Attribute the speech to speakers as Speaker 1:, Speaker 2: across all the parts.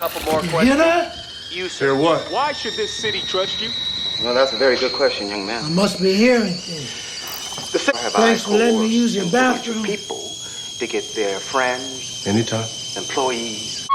Speaker 1: Couple more
Speaker 2: You
Speaker 1: questions.
Speaker 2: hear that?
Speaker 1: You, sir.
Speaker 3: Hear what?
Speaker 1: Why should this city trust you?
Speaker 4: Well, that's a very good question, young man.
Speaker 2: I must be hearing things. Thanks for letting me use your bathroom.
Speaker 4: People to get their friends,
Speaker 3: Anytime.
Speaker 4: employees.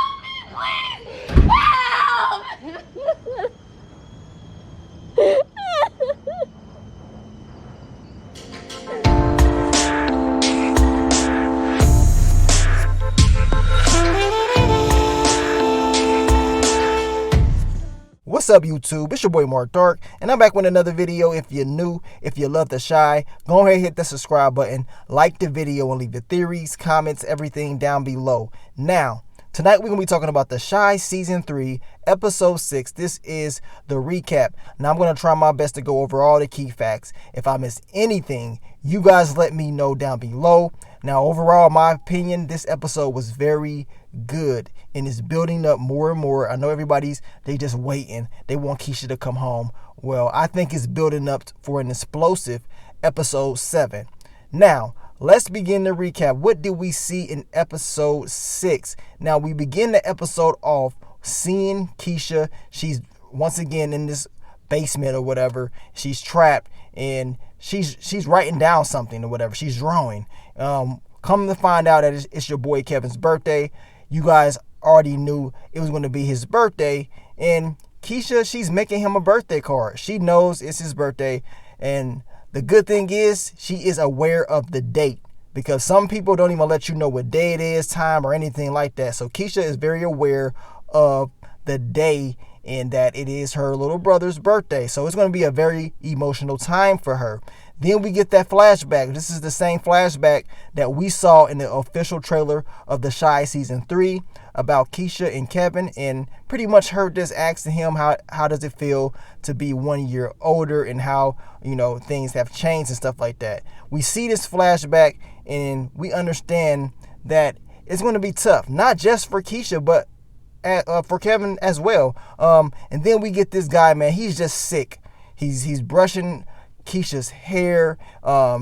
Speaker 5: What's up, YouTube? It's your boy Mark Dark, and I'm back with another video. If you're new, if you love The Chi, go ahead and hit the subscribe button, like the video, and leave your theories, comments, everything down below. Now, tonight we're going to be talking about The Chi Season 3, Episode 6. This is the recap. Now, I'm going to try my best to go over all the key facts. If I miss anything, you guys let me know down below. Now, overall, in my opinion, this episode was very good and is building up more and more. I know they just waiting. They want Keisha to come home. Well, I think it's building up for an explosive episode 7. Now, let's begin the recap. What did we see in episode 6? Now, we begin the episode off seeing Keisha. She's once again in this basement or whatever. She's trapped and she's writing down something or whatever. She's drawing. Come to find out that it's your boy Kevin's birthday. You guys already knew it was going to be his birthday, and Keisha, she's making him a birthday card. She knows it's his birthday, and the good thing is she is aware of the date, because some people don't even let you know what day it is, time, or anything like that. So Keisha is very aware of the day and that it is her little brother's birthday. So it's going to be a very emotional time for her. Then we get that flashback. This is the same flashback that we saw in the official trailer of The Chi Season 3 about Keisha and Kevin, and pretty much her just asking him how does it feel to be 1 year older and how, things have changed and stuff like that. We see this flashback and we understand that it's going to be tough, not just for Keisha, but for Kevin as well. And then we get this guy, man, he's just sick. He's brushing Keisha's hair,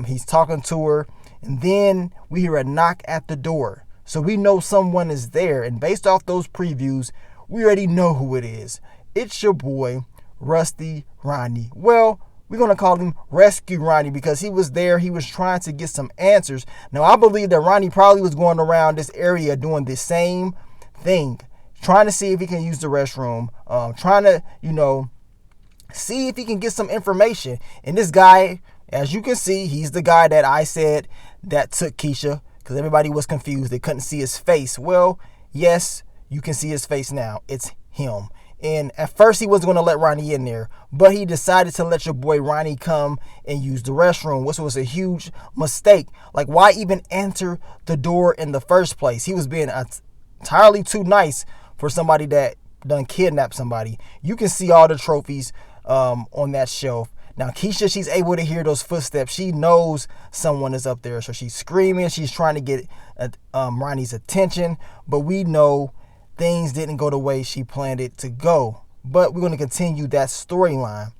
Speaker 5: he's talking to her, and then we hear a knock at the door. So we know someone is there, and based off those previews, we already know who it is. It's your boy, Rusty Ronnie. Well, we're going to call him Rescue Ronnie because he was there. He was trying to get some answers. Now, I believe that Ronnie probably was going around this area doing the same thing, trying to see if he can use the restroom, trying to, see if he can get some information. And this guy, as you can see, he's the guy that I said that took Keisha, because everybody was confused. They couldn't see his face. Well, yes, you can see his face now. It's him. And at first he wasn't going to let Ronnie in there, but he decided to let your boy Ronnie come and use the restroom, which was a huge mistake. Like, why even enter the door in the first place? He was being entirely too nice for somebody that done kidnapped somebody. You can see all the trophies on that shelf. Now Keisha, she's able to hear those footsteps. She knows someone is up there, so she's screaming. She's trying to get Ronnie's attention, but we know things didn't go the way she planned it to go. But we're going to continue that storyline.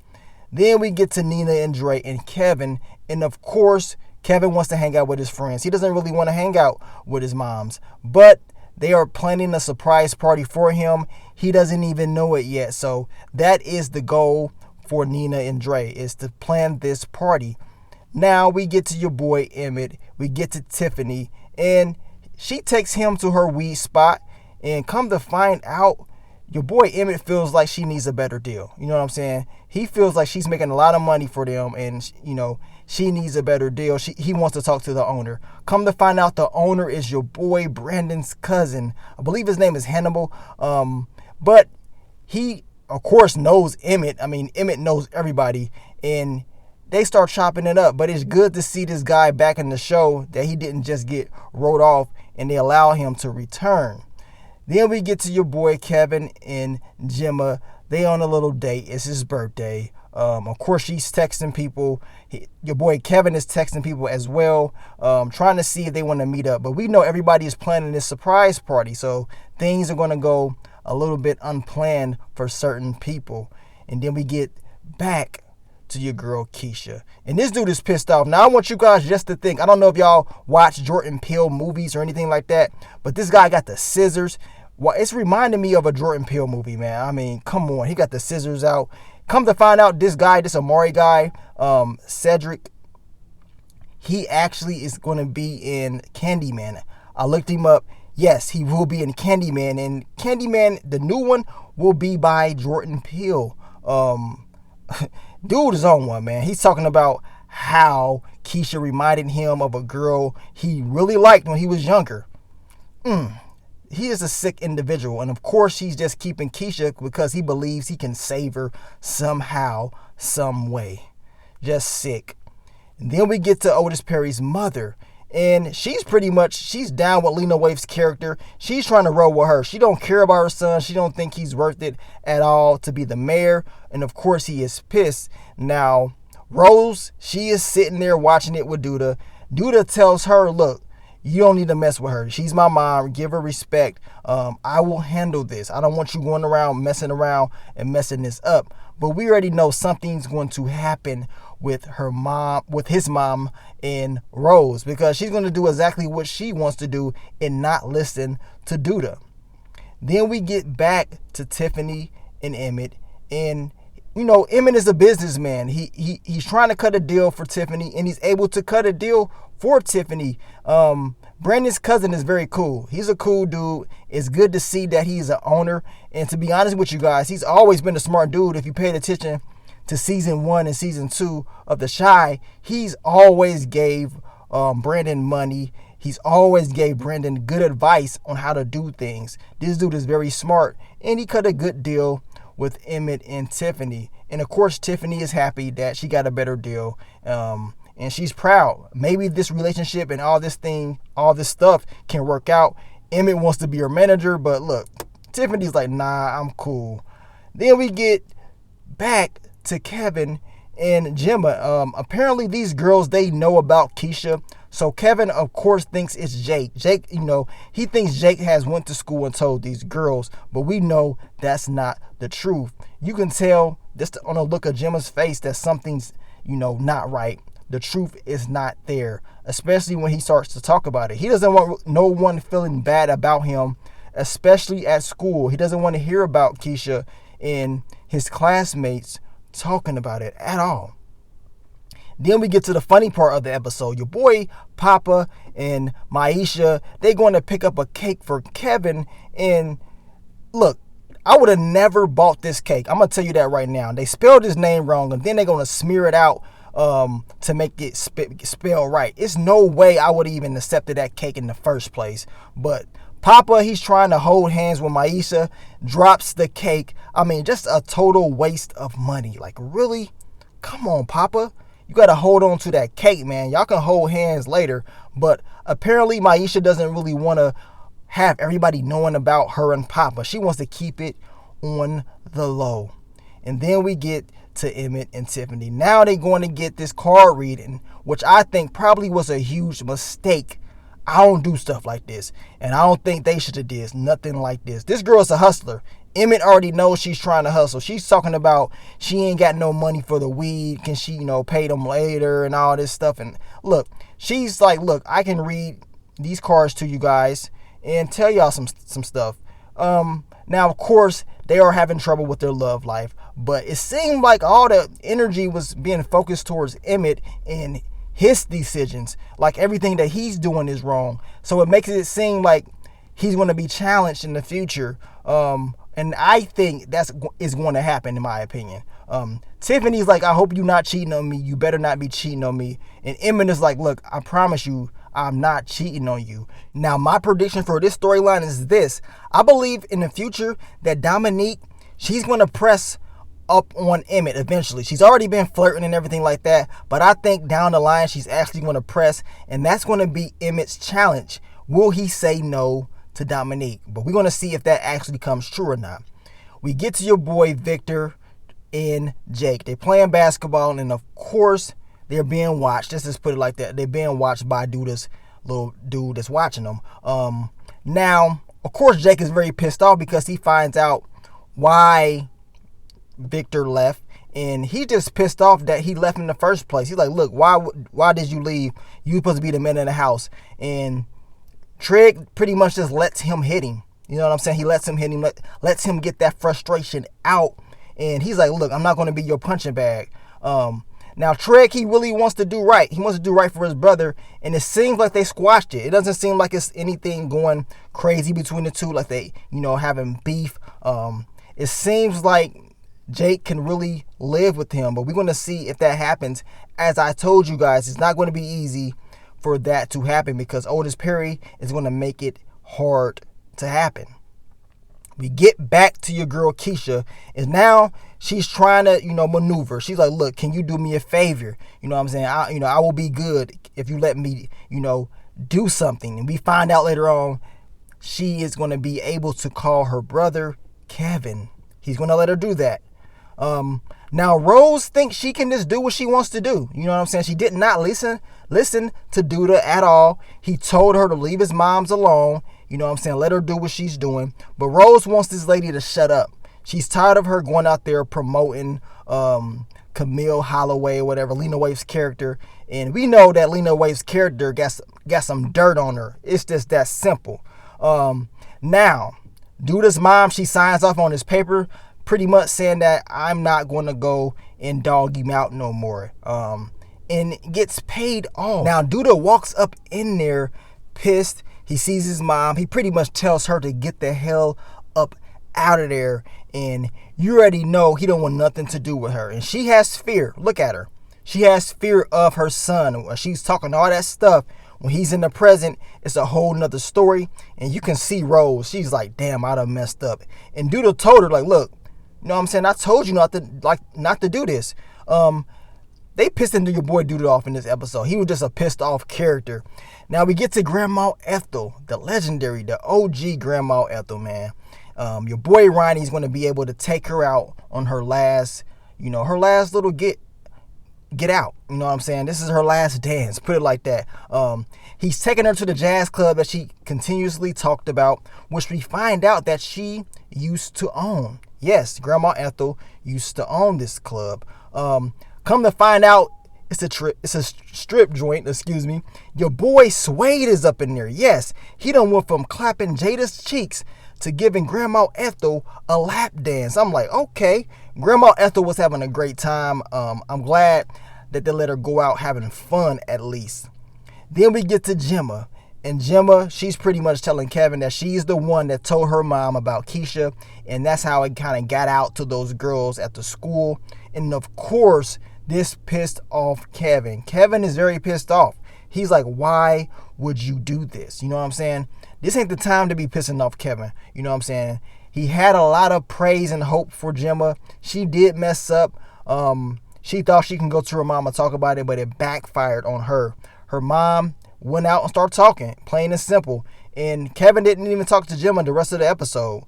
Speaker 5: Then we get to Nina and Dre and Kevin, and of course Kevin wants to hang out with his friends. He doesn't really want to hang out with his moms, but they are planning a surprise party for him. He doesn't even know it yet. So that is the goal for Nina and Dre, is to plan this party. Now we get to your boy Emmett. We get to Tiffany, and she takes him to her weed spot, and come to find out, your boy Emmett feels like she needs a better deal. You know what I'm saying? He feels like she's making a lot of money for them, and she needs a better deal. He wants to talk to the owner. Come to find out, the owner is your boy Brandon's cousin. I believe his name is Hannibal. But he, of course, knows Emmett. I mean, Emmett knows everybody, and they start chopping it up. But it's good to see this guy back in the show, that he didn't just get wrote off, and they allow him to return. Then we get to your boy Kevin and Gemma. They on a little date. It's his birthday. Of course, she's texting people. Your boy Kevin is texting people as well, trying to see if they want to meet up. But we know everybody is planning this surprise party, so things are going to go a little bit unplanned for certain people. And then we get back to your girl Keisha, and this dude is pissed off. Now I want you guys just to think, I don't know if y'all watch Jordan Peele movies or anything like that, but this guy got the scissors. Well, it's reminding me of a Jordan Peele movie, man. I mean, come on. He got the scissors out. Come to find out, this Amari guy, Cedric, he actually is going to be in Candyman. I looked him up. Yes, he will be in Candyman. And Candyman, the new one, will be by Jordan Peele. Dude is on one, man. He's talking about how Keisha reminded him of a girl he really liked when he was younger. He is a sick individual. And of course, he's just keeping Keisha because he believes he can save her somehow, some way. Just sick. And then we get to Otis Perry's mother. And she's down with Lena Waithe's character. She's trying to roll with her. She don't care about her son. She don't think he's worth it at all to be the mayor. And of course, he is pissed. Now, Rose, she is sitting there watching it with Duda. Duda tells her, look, you don't need to mess with her. She's my mom. Give her respect. I will handle this. I don't want you going around and messing this up. But we already know something's going to happen with her mom, with his mom and Rose, because she's going to do exactly what she wants to do and not listen to Duda. Then we get back to Tiffany and Emmett. And, you know, Emmett is a businessman. He's trying to cut a deal for Tiffany, and he's able to cut a deal for Tiffany. Brandon's cousin is very cool. He's a cool dude. It's good to see that he's an owner. And to be honest with you guys, he's always been a smart dude. If you paid attention to season 1 and season 2 of The Chi, he's always gave Brandon money. He's always gave Brandon good advice on how to do things. This dude is very smart, and he cut a good deal with Emmett and Tiffany. And of course, Tiffany is happy that she got a better deal. And she's proud. Maybe this relationship and all this stuff can work out. Emmett wants to be her manager, but look, Tiffany's like, nah, I'm cool. Then we get back to Kevin and Gemma. Apparently these girls, they know about Keisha. So Kevin, of course, thinks it's Jake. Jake, you know, he thinks Jake has went to school and told these girls, but we know that's not the truth. You can tell just on a look of Gemma's face that something's, you know, not right. The truth is not there, especially when he starts to talk about it. He doesn't want no one feeling bad about him, especially at school. He doesn't want to hear about Keisha and his classmates talking about it at all. Then we get to the funny part of the episode. Your boy Papa and Maisha, they're going to pick up a cake for Kevin. And look, I would have never bought this cake. I'm going to tell you that right now. They spelled his name wrong, and then they're going to smear it out to make it spell right. It's no way I would even accepted that cake in the first place. But Papa, he's trying to hold hands with Maisha, drops the cake. I mean, just a total waste of money. Like, really? Come on, Papa. You got to hold on to that cake, man. Y'all can hold hands later. But apparently Maisha doesn't really want to have everybody knowing about her and Papa. She wants to keep it on the low. And then we get to Emmett and Tiffany. Now they're going to get this card reading, which I think probably was a huge mistake. I don't do stuff like this, and I don't think they should have did nothing like this. This girl's a hustler. Emmett already knows she's trying to hustle. She's talking about she ain't got no money for the weed. Can she, you know, pay them later and all this stuff? And look, she's like, look, I can read these cards to you guys and tell y'all some stuff. Now, of course, they are having trouble with their love life, but it seemed like all the energy was being focused towards Emmett and his decisions. Like everything that he's doing is wrong. So it makes it seem like he's going to be challenged in the future. And I think is going to happen, in my opinion. Tiffany's like, I hope you're not cheating on me. You better not be cheating on me. And Emmett is like, look, I promise you, I'm not cheating on you. Now, my prediction for this storyline is this. I believe in the future that Dominique, she's going to press up on Emmett eventually. She's already been flirting and everything like that. But I think down the line, she's actually going to press. And that's going to be Emmett's challenge. Will he say no to Dominique? But we're going to see if that actually comes true or not. We get to your boy Victor and Jake. They're playing basketball, and of course, they're being watched. Let's just put it like that. They're being watched by this little dude that's watching them. Now, of course, Jake is very pissed off because he finds out why Victor left, and he just pissed off that he left in the first place. He's like, look, why did you leave? You were supposed to be the man in the house. And Trigg pretty much just lets him hit him. You know what I'm saying? He lets him hit him, lets him get that frustration out. And he's like, look, I'm not going to be your punching bag. Now, Treg, he really wants to do right. He wants to do right for his brother. And it seems like they squashed it. It doesn't seem like it's anything going crazy between the two, like they, having beef. It seems like Jake can really live with him. But we're going to see if that happens. As I told you guys, it's not going to be easy for that to happen because Otis Perry is going to make it hard to happen. We get back to your girl Keisha, and now she's trying to, maneuver. She's like, look, can you do me a favor? You know what I'm saying? I will be good if you let me, do something. And we find out later on she is going to be able to call her brother Kevin. He's going to let her do that. Now Rose thinks she can just do what she wants to do. You know what I'm saying? She did not listen to Duda at all. He told her to leave his moms alone. You know what I'm saying? Let her do what she's doing. But Rose wants this lady to shut up. She's tired of her going out there promoting Camille Holloway or whatever, Lena Waithe's character. And we know that Lena Waithe's character got some dirt on her. It's just that simple. Now, Duda's mom, she signs off on this paper pretty much saying that I'm not going to go and dog him out no more. And gets paid off. Now, Duda walks up in there pissed. He sees his mom. He pretty much tells her to get the hell up out of there. And you already know he don't want nothing to do with her. And she has fear. Look at her. She has fear of her son. She's talking all that stuff. When he's in the present, it's a whole nother story. And you can see Rose. She's like, damn, I done messed up. And Duda told her, like, look, you know what I'm saying? I told you not to do this. They pissed into your boy Duda off in this episode. He was just a pissed off character. Now we get to Grandma Ethel, the legendary, the OG Grandma Ethel, man. Your boy Ronnie's going to be able to take her out on her last little get out. You know what I'm saying? This is her last dance, put it like that. He's taking her to the jazz club that she continuously talked about, which we find out that she used to own. Yes, Grandma Ethel used to own this club. Come to find out, it's a strip joint, excuse me. Your boy Suede is up in there. Yes, he done went from clapping Jada's cheeks to giving Grandma Ethel a lap dance. I'm like, okay. Grandma Ethel was having a great time. I'm glad that they let her go out having fun at least. Then we get to Gemma. And Gemma, she's pretty much telling Kevin that she's the one that told her mom about Keisha. And that's how it kind of got out to those girls at the school. And of course, this pissed off Kevin. Kevin is very pissed off. He's like, why would you do this? You know what I'm saying? This ain't the time to be pissing off Kevin. You know what I'm saying? He had a lot of praise and hope for Gemma. She did mess up. She thought she can go to her mom and talk about it, but it backfired on her. Her mom went out and started talking, plain and simple. And Kevin didn't even talk to Gemma the rest of the episode.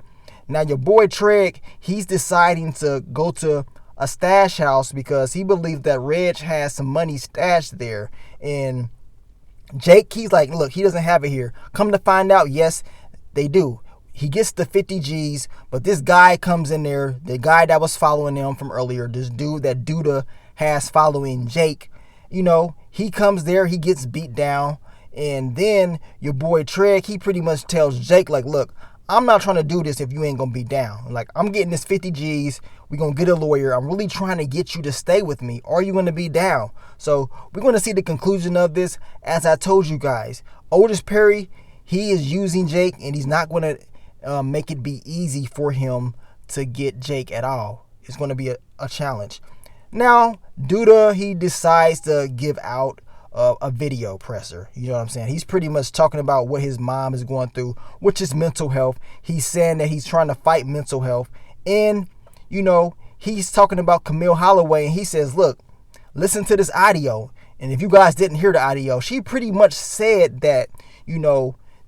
Speaker 5: Now your boy Treg, he's deciding to go to a stash house because he believes that Reg has some money stashed there. And Jake, he's like, look, he doesn't have it here. Come to find out, yes, they do. He gets the 50 G's, but this guy comes in there, the guy that was following them from earlier, this dude that Duda has following Jake, he comes there, he gets beat down. And then your boy Treg, he pretty much tells Jake, like, look, I'm not trying to do this if you ain't going to be down. Like, I'm getting this 50 G's. We're going to get a lawyer. I'm really trying to get you to stay with me. Or are you going to be down? So we're going to see the conclusion of this. As I told you guys, Otis Perry, he is using Jake, and he's not going to make it be easy for him to get Jake at all. It's going to be a challenge. Now, Duda, he decides to give out a video presser. You know what I'm saying? He's pretty much talking about what his mom is going through, which is mental health. He's saying that he's trying to fight mental health. And, he's talking about Camille Holloway, and he says, look, listen to this audio. And if you guys didn't hear the audio, she pretty much said that,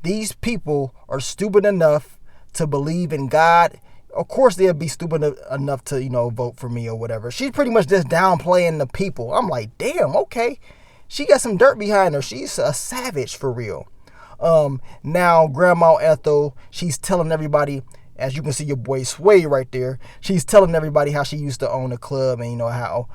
Speaker 5: these people are stupid enough to believe in God. Of course, they'll be stupid enough to, vote for me or whatever. She's pretty much just downplaying the people. I'm like, damn, okay. She got some dirt behind her. She's a savage for real. Now, Grandma Ethel, she's telling everybody, as you can see your boy Sway right there, she's telling everybody how she used to own a club and, how,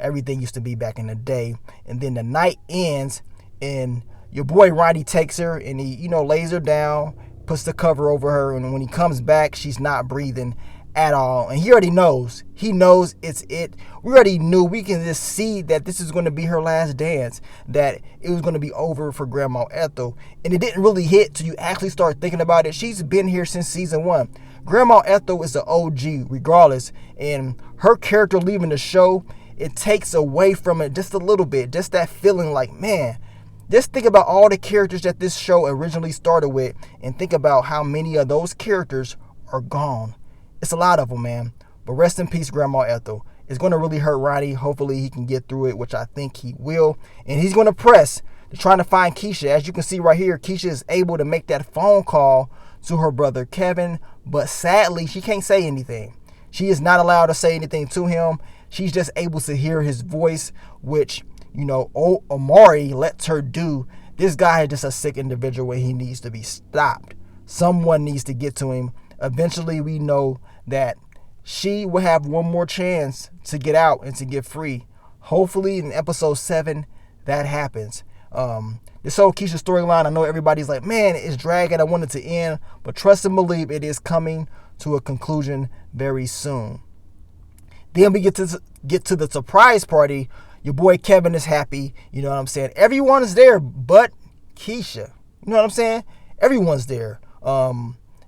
Speaker 5: everything used to be back in the day. And then the night ends and your boy Ronnie takes her and he, lays her down puts the cover over her, and when he comes back, she's not breathing at all. And he already knows. He knows it's it. We already knew. We can just see that this is going to be her last dance, that it was going to be over for Grandma Ethel. And it didn't really hit till you actually start thinking about it. She's been here since season 1. Grandma Ethel is the OG regardless, and her character leaving the show, it takes away from it just a little bit. Just that feeling like, man, just think about all the characters that this show originally started with, and think about how many of those characters are gone. It's a lot of them, man. But rest in peace, Grandma Ethel. It's going to really hurt Ronnie. Hopefully he can get through it, which I think he will. And he's going to press to trying to find Keisha. As you can see right here, Keisha is able to make that phone call to her brother Kevin. But sadly, she can't say anything. She is not allowed to say anything to him. She's just able to hear his voice, which, you know, Omari lets her do. This guy is just a sick individual and he needs to be stopped. Someone needs to get to him. Eventually, we know that she will have one more chance to get out and to get free. Hopefully, in episode 7, that happens. This whole Keisha storyline, I know everybody's like, man, it's dragging. I want it to end. But trust and believe it is coming to a conclusion very soon. Then we get to the surprise party. Your boy Kevin is happy. You know what I'm saying? Everyone is there but Keisha. You know what I'm saying? Everyone's there.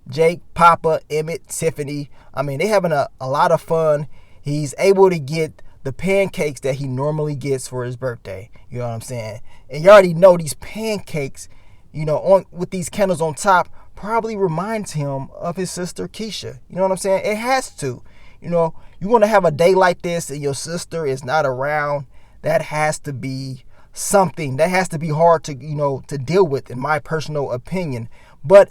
Speaker 5: Jake, Papa, Emmett, Tiffany. I mean, they're having a lot of fun. He's able to get the pancakes that he normally gets for his birthday. You know what I'm saying? And you already know these pancakes, you know, with these candles on top, probably reminds him of his sister Keisha. You know what I'm saying? It has to. You know, you're going to have a day like this and your sister is not around. That has to be something. That has to be hard to, you know, to deal with, in my personal opinion. But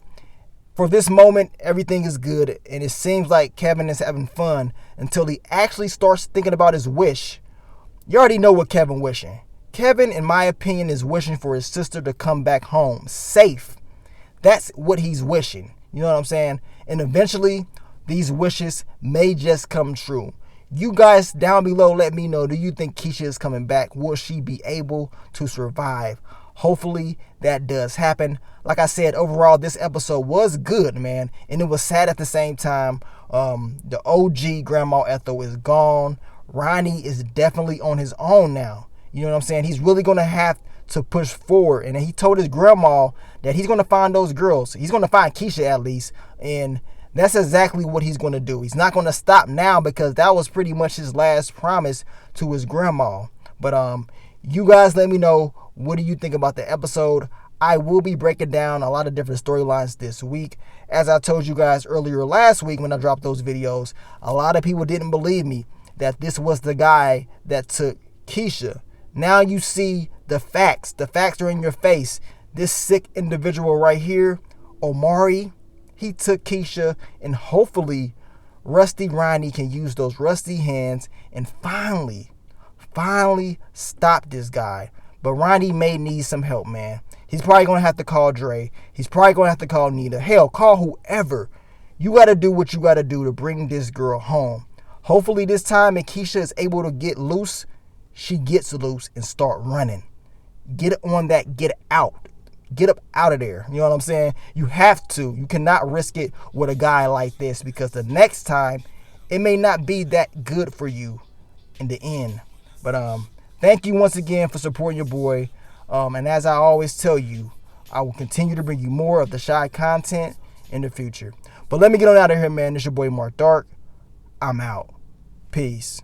Speaker 5: for this moment, everything is good, and it seems like Kevin is having fun until he actually starts thinking about his wish. You already know what Kevin wishing. Kevin, in my opinion, is wishing for his sister to come back home safe. That's what he's wishing. You know what I'm saying? And eventually, these wishes may just come true. You guys down below, let me know. Do you think Keisha is coming back? Will she be able to survive? Hopefully that does happen. Like I said, overall, this episode was good, man. And it was sad at the same time. The OG Grandma Ethel is gone. Ronnie is definitely on his own now. You know what I'm saying? He's really going to have to push forward. And he told his grandma that he's going to find those girls. He's going to find Keisha at least. And that's exactly what he's going to do. He's not going to stop now because that was pretty much his last promise to his grandma. But you guys let me know, what do you think about the episode? I will be breaking down a lot of different storylines this week. As I told you guys earlier last week when I dropped those videos, a lot of people didn't believe me that this was the guy that took Keisha. Now you see the facts. The facts are in your face. This sick individual right here, Omari, he took Keisha, and hopefully Rusty Ronnie can use those rusty hands and finally stop this guy. But Ronnie may need some help, man. He's probably going to have to call Dre. He's probably going to have to call Nina. Hell, call whoever. You got to do what you got to do to bring this girl home. Hopefully this time, if Keisha is able to get loose, she gets loose and start running. Get on that, get out. Get up out of there. You know what I'm saying? You have to. You cannot risk it with a guy like this, because the next time, it may not be that good for you in the end. But thank you once again for supporting your boy. And as I always tell you, I will continue to bring you more of the Shy content in the future. But let me get on out of here, man. This your boy Mark Dark. I'm out. Peace.